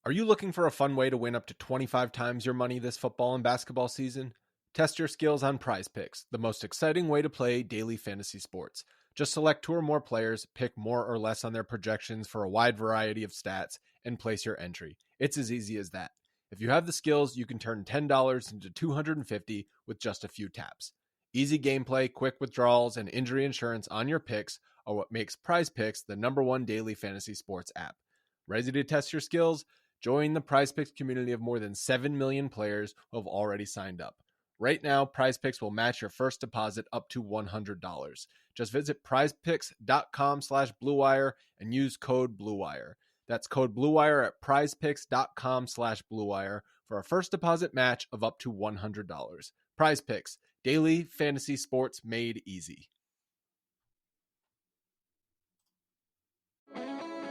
Are you looking for a fun way to win up to 25 times your money this football and basketball season? Test your skills on Prize Picks, the most exciting way to play daily fantasy sports. Just select 2 or more players, pick more or less on their projections for a wide variety of stats, and place your entry. It's as easy as that. If you have the skills, you can turn $10 into $250 with just a few taps. Easy gameplay, quick withdrawals, and injury insurance on your picks are what makes Prize Picks the #1 daily fantasy sports app. Ready to test your skills? Join the Prize Picks community of more than 7 million players who have already signed up. Right now, Prize Picks will match your first deposit up to $100. Just visit prizepicks.com/bluewire and use code BLUEWIRE. That's code BLUEWIRE at prizepicks.com/bluewire for a first deposit match of up to $100. Prize Picks, daily fantasy sports made easy.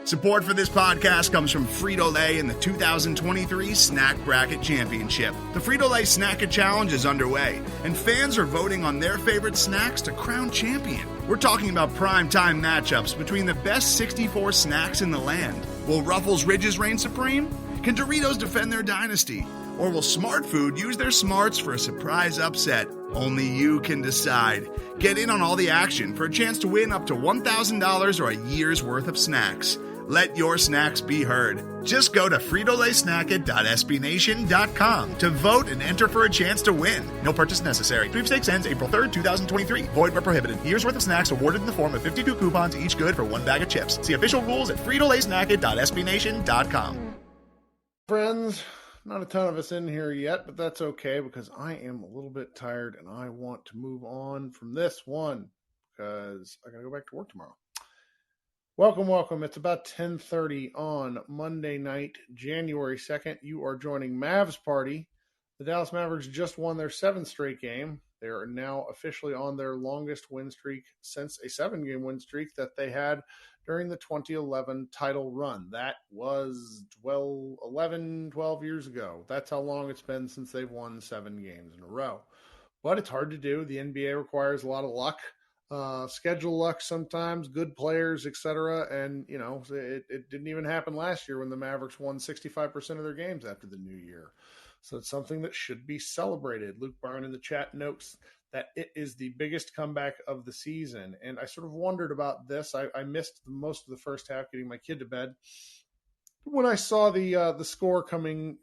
Support for this podcast comes from Frito-Lay and the 2023 Snack Bracket Championship. The Frito-Lay Snack-It Challenge is underway, and fans are voting on their favorite snacks to crown champion. We're talking about prime-time matchups between the best 64 snacks in the land. Will Ruffles Ridges reign supreme? Can Doritos defend their dynasty? Or will Smart Food use their smarts for a surprise upset? Only you can decide. Get in on all the action for a chance to win up to $1,000 or a year's worth of snacks. Let your snacks be heard. Just go to fritolaysnacket.sbnation.com to vote and enter for a chance to win. No purchase necessary. Sweepstakes ends April 3rd, 2023. Void where prohibited. Year's worth of snacks awarded in the form of 52 coupons, each good for 1 bag of chips. See official rules at fritolaysnacket.sbnation.com. Friends, not a ton of us in here yet, but that's okay because I am a little bit tired and I want to move on from this one because I got to go back to work tomorrow. Welcome. It's about 10:30 on Monday night, January 2nd. You are joining Mavs Party. The Dallas Mavericks just won their 7th straight game. They are now officially on their longest win streak since a 7-game win streak that they had during the 2011 title run. That was 12 years ago. That's how long it's been since they've won 7 games in a row. But it's hard to do. The NBA requires a lot of luck. Schedule luck sometimes, good players, etc. And, it didn't even happen last year when the Mavericks won 65% of their games after the new year. So it's something that should be celebrated. Luke Byrne in the chat notes that it is the biggest comeback of the season. And I sort of wondered about this. I missed most of the first half getting my kid to bed. When I saw the score coming,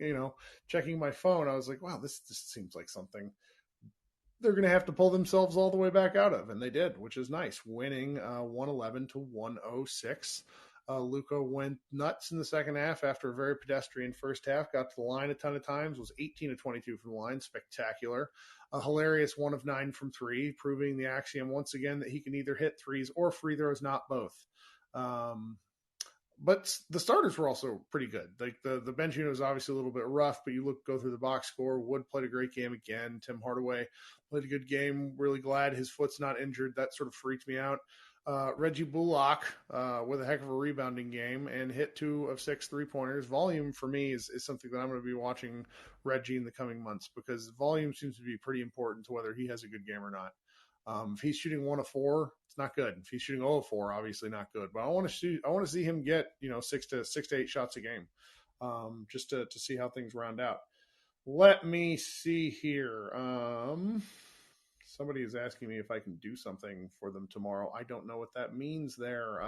checking my phone, I was like, wow, this just seems like something they're going to have to pull themselves all the way back out of. And they did, which is nice, winning 111-106. Luka went nuts in the second half after a very pedestrian first half, got to the line a ton of times, was 18 of 22 from the line, spectacular. A hilarious 1 of 9 from 3, proving the axiom once again that he can either hit threes or free throws, not both. But the starters were also pretty good. Like the bench unit was obviously a little bit rough, but you go through the box score. Wood played a great game again. Tim Hardaway played a good game. Really glad his foot's not injured. That sort of freaked me out. Reggie Bullock with a heck of a rebounding game and hit 2 of 6 3-pointers. Volume for me is something that I'm going to be watching Reggie in the coming months because volume seems to be pretty important to whether he has a good game or not. If he's shooting 1 of 4, it's not good. If he's shooting 0 of 4, obviously not good. But I want to see him get 6 to 8 shots a game, just to see how things round out. Let me see here. Somebody is asking me if I can do something for them tomorrow. I don't know what that means there,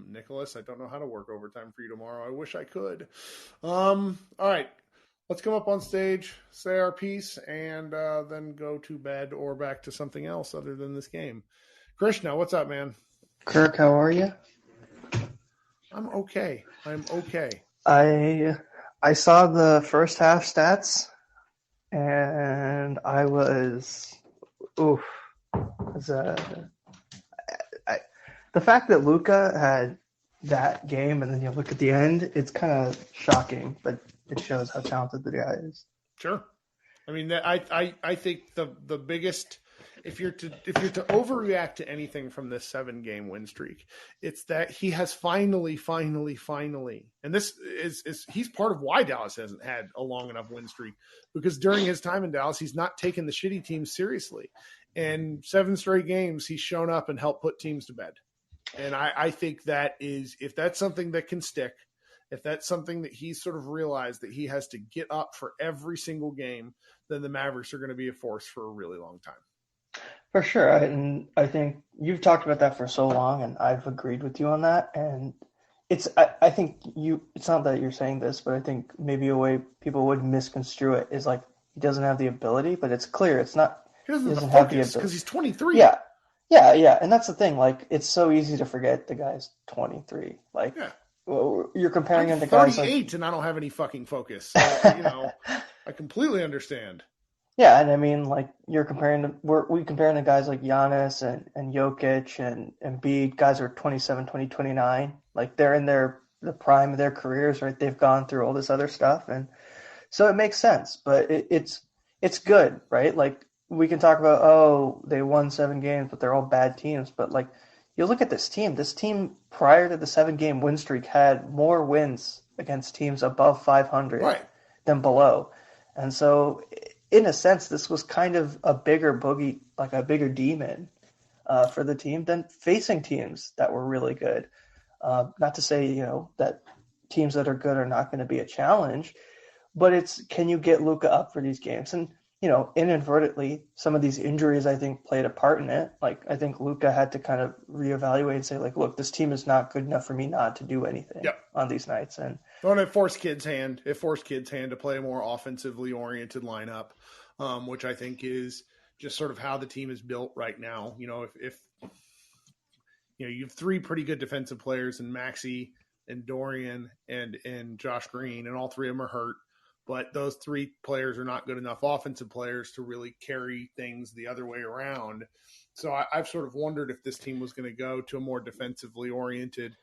Nicholas. I don't know how to work overtime for you tomorrow. I wish I could. All right. Let's come up on stage, say our piece, and then go to bed or back to something else other than this game. Krishna, what's up, man? Kirk, how are you? I'm okay. I saw the first half stats, and I was, the fact that Luka had that game, and then you look at the end, it's kind of shocking, but it shows how talented the guy is. Sure. I mean, I think the biggest, if you're to overreact to anything from this 7-game win streak, it's that he has finally, and this is he's part of why Dallas hasn't had a long enough win streak, because during his time in Dallas, he's not taken the shitty teams seriously. And 7 straight games, he's shown up and helped put teams to bed. And I think that is, if that's something that can stick, if that's something that he's sort of realized that he has to get up for every single game, then the Mavericks are going to be a force for a really long time. For sure. And I think you've talked about that for so long, and I've agreed with you on that. And I think it's not that you're saying this, but I think maybe a way people would misconstrue it is like he doesn't have the ability, but it's clear it's not. He doesn't have the have the focus ability because he's 23. Yeah. And that's the thing. Like, it's so easy to forget the guy's 23. Like, you're comparing him to guys like 38, and I don't have any fucking focus. So, I completely understand. Yeah, and I mean, like, we comparing to guys like Giannis and Jokic and Embiid, guys who are 27, 20, 29. Like, they're in the prime of their careers, right? They've gone through all this other stuff, and so it makes sense. But it's good, right? Like, we can talk about, oh, they won 7 games, but they're all bad teams. But, like, you look at this team. This team, prior to the 7-game win streak, had more wins against teams above 500 than below. And so, in a sense, this was kind of a bigger bogey, like a bigger demon for the team than facing teams that were really good. Not to say, that teams that are good are not going to be a challenge, but it's, can you get Luka up for these games? And, inadvertently, some of these injuries, I think, played a part in it. Like, I think Luka had to kind of reevaluate and say, like, look, this team is not good enough for me not to do anything on these nights. And it forced Kidd's hand. It forced Kidd's hand to play a more offensively oriented lineup, which I think is just sort of how the team is built right now. If you have 3 pretty good defensive players in Maxey and Dorian and Josh Green, and all 3 of them are hurt. But those 3 players are not good enough offensive players to really carry things the other way around. So I've sort of wondered if this team was going to go to a more offensively oriented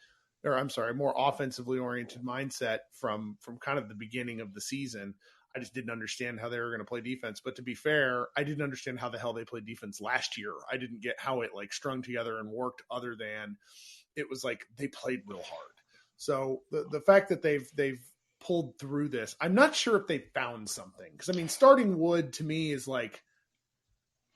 mindset from kind of the beginning of the season. I just didn't understand how they were going to play defense. But to be fair, I didn't understand how the hell they played defense last year. I didn't get how it like strung together and worked, other than it was like they played real hard. So the fact that they've pulled through this, I'm not sure if they found something. Because I mean, starting Wood to me is like,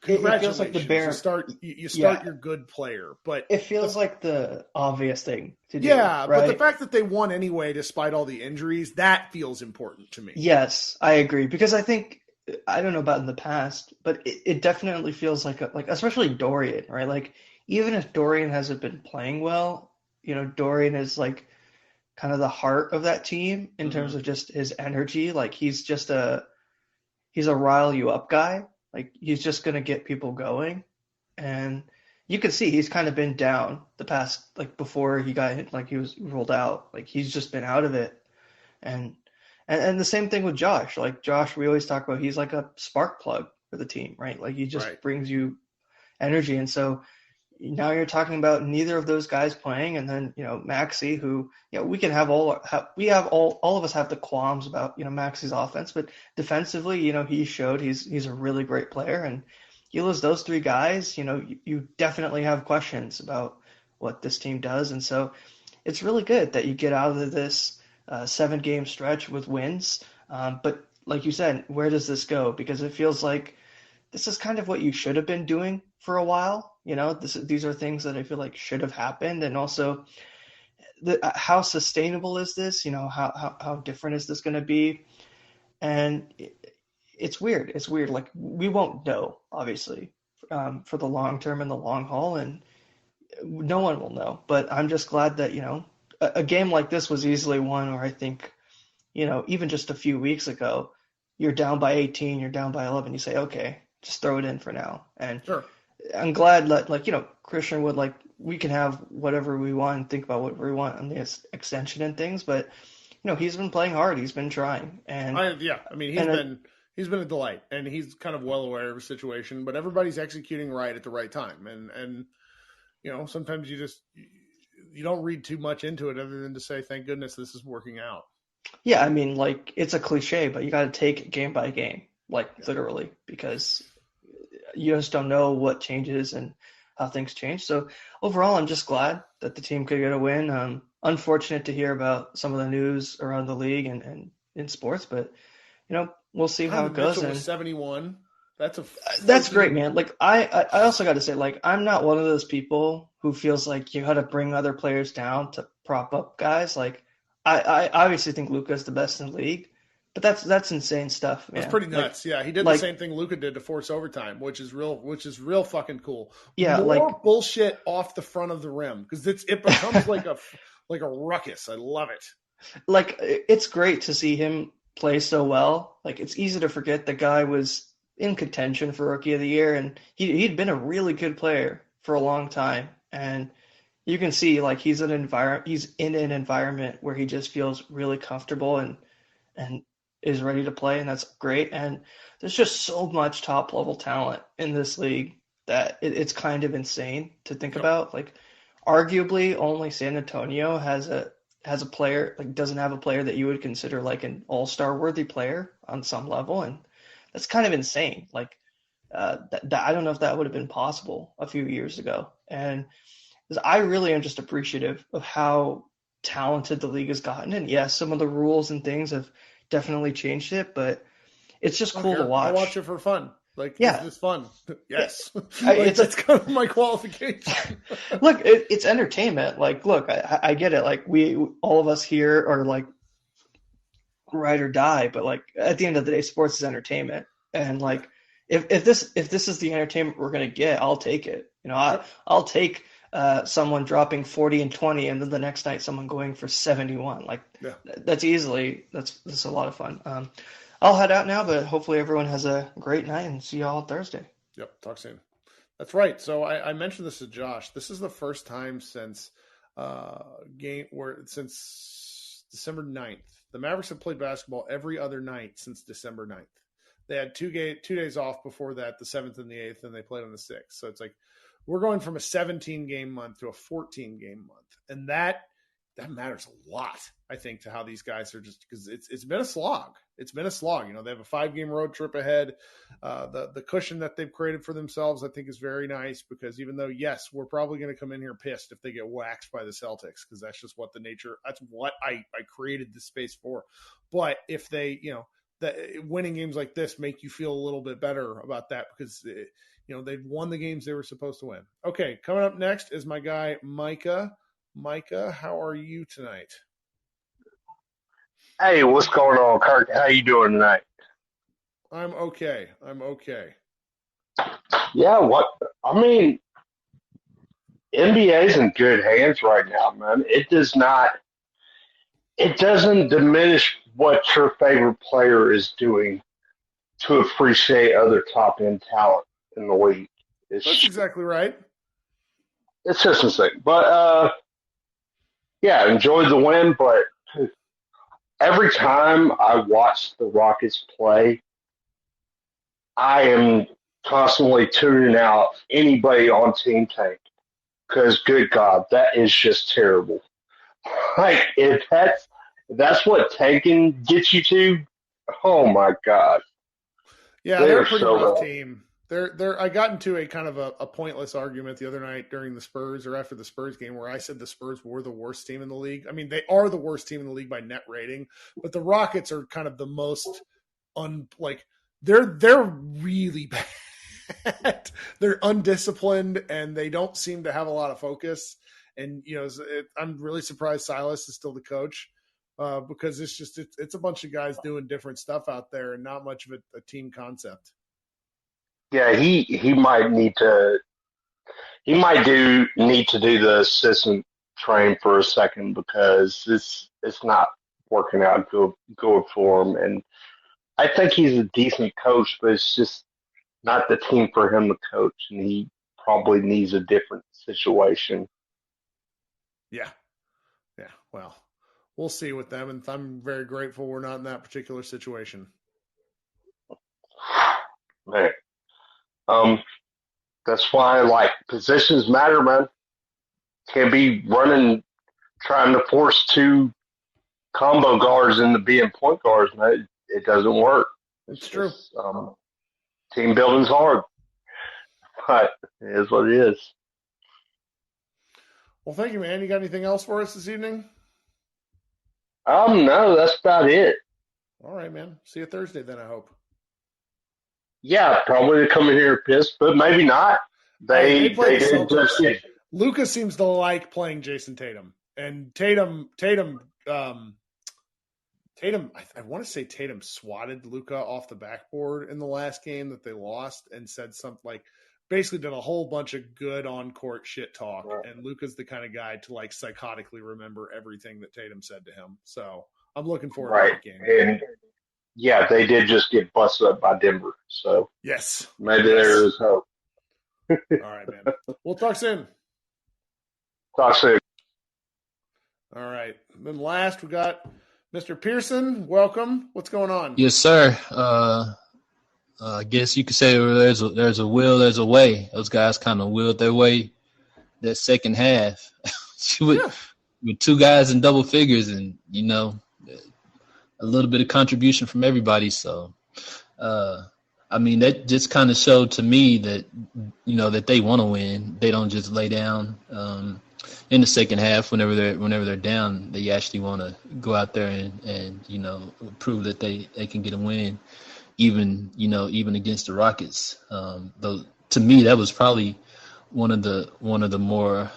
congratulations. It feels like you start your good player, but it feels like the obvious thing to do. Yeah, right? But the fact that they won anyway, despite all the injuries, that feels important to me. Yes, I agree, because I think, I don't know about in the past, but it definitely feels like especially Dorian, right? Like, even if Dorian hasn't been playing well, Dorian is like kind of the heart of that team in terms of just his energy. Like, he's a rile you up guy. Like, he's just going to get people going. And you can see he's kind of been down the past, like, before he got hit, like, he was rolled out. Like, he's just been out of it. And the same thing with Josh. Like, Josh, we always talk about, he's like a spark plug for the team, right? Like, he just brings you energy. And so now you're talking about neither of those guys playing. And then, Maxey, who, we can have all of us have the qualms about, Maxey's offense, but defensively, he showed he's a really great player. And you lose those 3 guys, you definitely have questions about what this team does. And so it's really good that you get out of this 7-game stretch with wins. But like you said, where does this go? Because it feels like this is kind of what you should have been doing for a while. These are things that I feel like should have happened. And also, how sustainable is this? How different is this going to be? And it's weird. It's weird. Like, we won't know, obviously, for the long term and the long haul, and no one will know. But I'm just glad that, a game like this was easily one where I think, even just a few weeks ago, you're down by 18, you're down by 11, you say, okay, just throw it in for now. And sure. I'm glad that, Christian would, like, we can have whatever we want and think about whatever we want on the extension and things, but, he's been playing hard. He's been trying. And he's been a delight, and he's kind of well aware of the situation, but everybody's executing right at the right time. And sometimes you don't read too much into it other than to say, thank goodness this is working out. Yeah. I mean, like, it's a cliche, but you got to take it game by game, literally, because you just don't know what changes and how things change. So overall, I'm just glad that the team could get a win. Unfortunate to hear about some of the news around the league and in sports, but we'll see how it goes. And 71. That's great, man. Like, I also got to say, like, I'm not one of those people who feels like you got to bring other players down to prop up guys. Like, I obviously think Luka's the best in the league, but that's insane stuff, man. That's pretty Like, nuts. Yeah, he did the same thing Luka did to force overtime, which is real fucking cool. Yeah, More bullshit off the front of the rim because it becomes like a ruckus. I love it. Like, it's great to see him play so well. Like, it's easy to forget the guy was in contention for Rookie of the Year, and he'd been a really good player for a long time. And you can see, like, he's in an environment where he just feels really comfortable and is ready to play, and that's great. And there's just so much top level talent in this league that it's kind of insane to think about. Like, arguably, only San Antonio has a player, like, doesn't have a player that you would consider like an all-star worthy player on some level, and that's kind of insane. Like, I don't know if that would have been possible a few years ago. And I really am just appreciative of how talented the league has gotten. And yes, some of the rules and things have definitely changed it, but it's just cool to watch. I watch it for fun. Like, yeah, is this fun? Yes. That's kind of my qualification. Look, it's entertainment. Like, look, I get it. Like, all of us here are like ride or die, but like at the end of the day, sports is entertainment. And like, if this is the entertainment we're gonna get, I'll take it. You know, I'll take someone dropping 40 and 20, and then the next night someone going for 71. Like, that's a lot of fun. I'll head out now, but hopefully everyone has a great night and see you all Thursday. Yep, talk soon. That's right. So I mentioned this to Josh. This is the first time since since December 9th. The Mavericks have played basketball every other night since December 9th. They had 2 days off before that, the 7th and the 8th, and they played on the 6th. So it's like we're going from a 17-game month to a 14-game month. And that matters a lot, I think, to how these guys are, just because it's been a slog. It's been a slog. You know, they have a 5-game road trip ahead. The cushion that they've created for themselves, I think, is very nice, because even though, yes, we're probably going to come in here pissed if they get waxed by the Celtics, because that's just what that's what I created this space for. But if they, winning games like this make you feel a little bit better about that, because they've won the games they were supposed to win. Okay, coming up next is my guy Micah. Micah, how are you tonight? Hey, what's going on, Kirk? How you doing tonight? I'm okay. Yeah, NBA's in good hands right now, man. It doesn't diminish what your favorite player is doing to appreciate other top-end talent in the league. That's exactly right. It's just insane. But, yeah, enjoyed the win, but every time I watch the Rockets play, I am constantly tuning out anybody on Team Tank, because, good God, that is just terrible. Like, if that's what tanking gets you to, oh my God. Yeah, they're a pretty rough team. I got into a kind of a pointless argument the other night during the Spurs, or after the Spurs game, where I said the Spurs were the worst team in the league. I mean, they are the worst team in the league by net rating, but the Rockets are kind of the most they're really bad. They're undisciplined, and they don't seem to have a lot of focus. And I'm really surprised Silas is still the coach, because it's a bunch of guys doing different stuff out there, and not much of a team concept. Yeah, he might need to do the assistant train for a second, because it's not working out good for him. And I think he's a decent coach, but it's just not the team for him to coach, and he probably needs a different situation. Yeah. Well, we'll see with them, and I'm very grateful we're not in that particular situation. Man. That's why, positions matter, man. Can't be trying to force 2 combo guards into being point guards, man. It doesn't work. It's true. Team building's hard, but it is what it is. Well, thank you, man. You got anything else for us this evening? No, that's about it. All right, man. See you Thursday then, I hope. Yeah, probably come in here pissed, but maybe not. They didn't just. Luka seems to like playing Jason Tatum, and Tatum Tatum, I want to say Tatum swatted Luka off the backboard in the last game that they lost and said something like, basically did a whole bunch of good on-court shit talk. Right. And Luka's the kind of guy to like psychotically remember everything that Tatum said to him. So I'm looking forward to that game. And yeah, they did just get busted up by Denver. So yes, maybe there is hope. All right, man. We'll talk soon. Talk soon. All right. And then last we got Mr. Pearson. Welcome. What's going on? Yes, sir. I guess you could say there's a will, there's a way. Those guys kind of willed their way that second half with two guys in double figures, and a little bit of contribution from everybody. So, I mean, that just kind of showed to me that that they want to win. They don't just lay down in the second half whenever they're down. They actually want to go out there and prove that they can get a win. Even against the Rockets, though, to me that was probably one of the more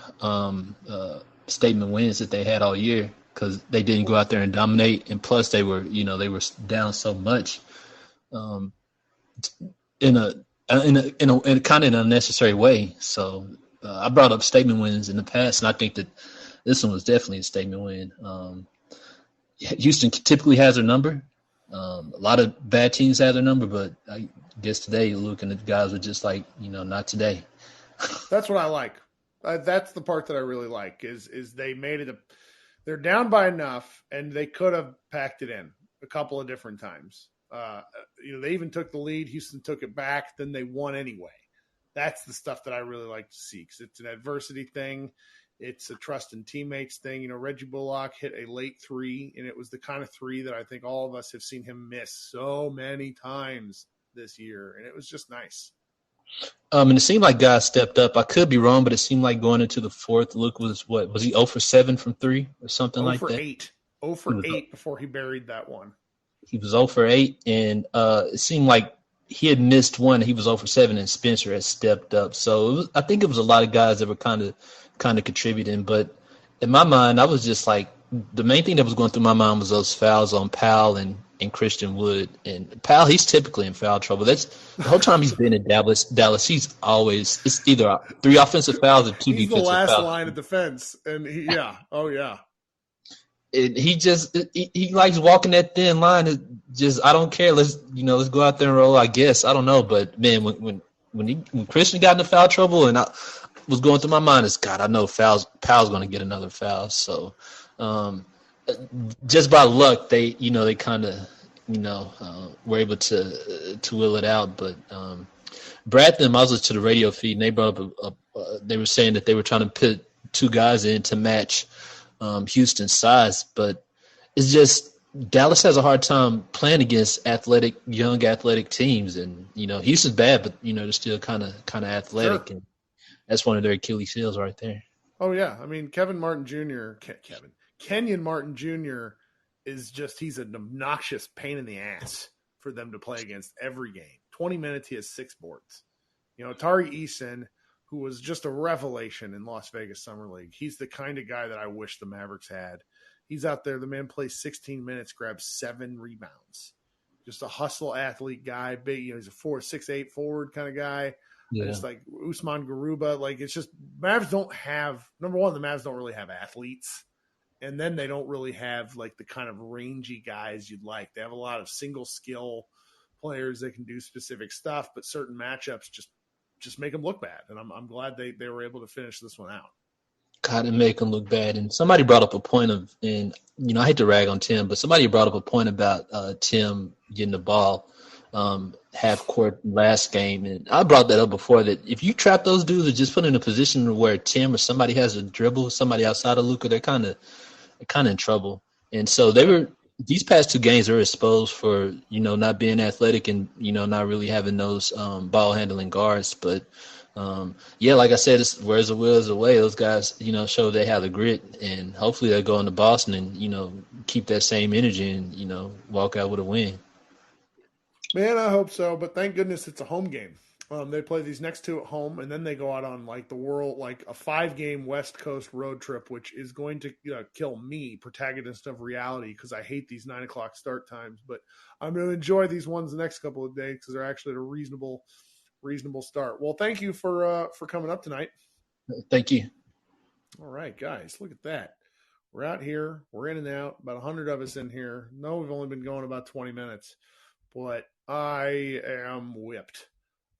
statement wins that they had all year, because they didn't go out there and dominate, and plus they were down so much, in a kind of an unnecessary way. So I brought up statement wins in the past, and I think that this one was definitely a statement win. Houston typically has their number. A lot of bad teams have their number, but I guess today looking at the guys were just like, not today. That's what I like. That's the part that I really like is they made it they're down by enough, and they could have packed it in a couple of different times. They even took the lead. Houston took it back. Then they won anyway. That's the stuff that I really like to see, because it's an adversity thing. It's a trust in teammates thing. Reggie Bullock hit a late three, and it was the kind of three that I think all of us have seen him miss so many times this year, and it was just nice. And it seemed like guys stepped up. I could be wrong, but it seemed like going into the fourth, Luke was he 0 for 7 from 3 or something like that? 0 for 8 before he buried that one. He was 0 for 8, and it seemed like he had missed one. He was 0 for 7, and Spencer had stepped up. So I think it was a lot of guys that were kind of contributing. But in my mind, I was just like, the main thing that was going through my mind was those fouls on Powell and Christian Wood. And Powell, he's typically in foul trouble. That's the whole time he's been in Dallas, he's always, it's either 3 offensive fouls or 2 defensive fouls. He's the last line of defense. And he likes walking that thin line. It just, I don't care. Let's go out there and roll, I guess. I don't know. But man, when Christian got into foul trouble, and I was going through my mind is, God, I know Powell's going to get another foul. So just by luck, they kind of, were able to will it out. But Brad and I was listening to the radio feed, and they brought up they were saying that they were trying to put 2 guys in to match Houston's size, but it's just Dallas has a hard time playing against young athletic teams, and Houston's bad, but they're still kind of athletic, sure. And that's one of their Achilles heels right there. Oh yeah, I mean Kenyon Martin Jr. is he's an obnoxious pain in the ass for them to play against every game. 20 minutes, he has 6 boards. Tari Eason, who was just a revelation in Las Vegas Summer League. He's the kind of guy that I wish the Mavericks had. He's out there. The man plays 16 minutes, grabs 7 rebounds. Just a hustle athlete guy. Big, he's a 6'8" forward kind of guy. Yeah. Just like Usman Garuba. Like, it's just Mavs don't have – number one, the Mavs don't really have athletes. And then they don't really have, like, the kind of rangy guys you'd like. They have a lot of single skill players that can do specific stuff, but certain matchups just make them look bad. And I'm glad they were able to finish this one out. God, it make them look bad. And somebody brought up a point I hate to rag on Tim, but somebody brought up a point about Tim getting the ball half court last game. And I brought that up before, that if you trap those dudes or just put in a position where Tim or somebody has a dribble, somebody outside of Luka, they're kind of in trouble. And so these past 2 games are exposed for, not being athletic and, not really having those ball handling guards. But like I said, it's where's the will is the way. Those guys, show they have the grit, and hopefully they'll go into Boston and, keep that same energy and, walk out with a win. Man, I hope so. But thank goodness it's a home game. They play these next 2 at home, and then they go out on like a 5-game West Coast road trip, which is going to kill me, protagonist of reality, because I hate these 9 o'clock start times. But I'm going to enjoy these ones the next couple of days because they're actually at a reasonable start. Well, thank you for coming up tonight. Thank you. All right, guys, look at that. We're out here. We're in and out. About 100 of us in here. No, we've only been going about 20 minutes, but I am whipped.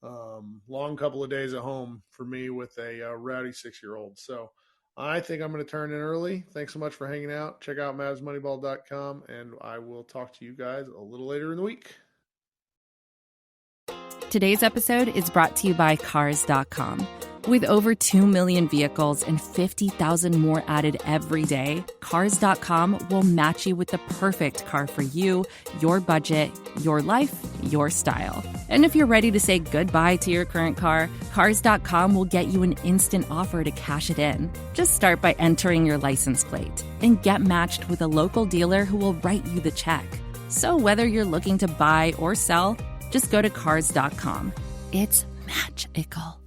Long couple of days at home for me with a rowdy 6-year-old. So I think I'm going to turn in early. Thanks so much for hanging out. Check out MavsMoneyball.com, and I will talk to you guys a little later in the week. Today's episode is brought to you by Cars.com. With over 2 million vehicles and 50,000 more added every day, Cars.com will match you with the perfect car for you, your budget, your life, your style. And if you're ready to say goodbye to your current car, Cars.com will get you an instant offer to cash it in. Just start by entering your license plate and get matched with a local dealer who will write you the check. So whether you're looking to buy or sell, just go to Cars.com. It's magical.